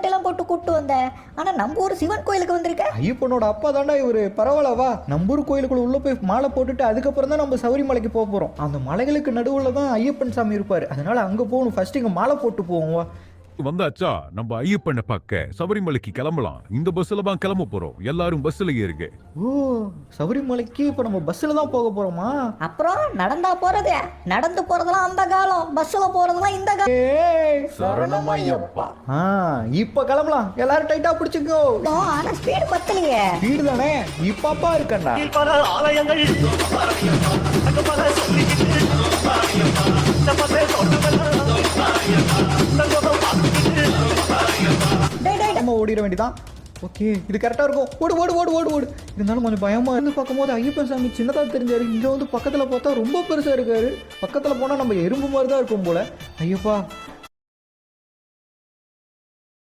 மாலையெல்லாம் போட்டு கூப்பிட்டு வந்த, ஆனா நம்ம ஊர் சிவன் கோயிலுக்கு வந்திருக்க. ஐயப்பனோட அப்பா தாண்டா இவரு. பரவாயில்லவா, நம்ம ஊர் கோயிலுக்குள்ள உள்ள போய் மாலை போட்டுட்டு அதுக்கப்புறம் தான் நம்ம சபரிமலைக்கு போக போறோம். அந்த மலைகளுக்கு நடுவில் தான் ஐயப்பன் சாமி இருப்பாரு, அதனால அங்க போகணும். ஃபர்ஸ்ட் இங்க மாலை போட்டு போவோம். வா. வந்தாச்சா, நம்ம ஐயப்பனை பார்க்க சபரிமலைக்கு கிளம்பலாம். இந்த பஸ்ல தான் கிளம்ப போறோம். எல்லாரும் பஸ்ல ஏறுங்க. ஓ, சபரிமலைக்கு இப்ப நம்ம பஸ்ல தான் போக போறோமா? அப்புறம் நடந்தா போறது? நடந்து போறதெல்லாம் அந்த காலம், பஸ்ல போறதெல்லாம் இந்த காலம். சரணமையப்பா. இப்ப கிளம்பலாம். எல்லாரும் டைட்டா பிடிச்சுக்கோ. ஆனா ஸ்பீடு பத்தலையே. வீடு தானே இப்பப்பா இருக்கண்டா. நம்ம ஓடிட வேண்டியதான். ஓகே, இது கரெக்டா இருக்கும். ஓடு ஓடு ஓடு ஓடு ஓடு. இருந்தாலும் கொஞ்சம் பயமா இருந்து பார்க்கும்போது ஐயப்பன் சாமி சின்னதா தெரிஞ்சாரு. இங்க வந்து பக்கத்துல பார்த்தா ரொம்ப பெருசா இருக்காரு. பக்கத்துல போனா நம்ம எறும்பு மாதிரி தான் இருக்கும் போல. ஐயப்பா,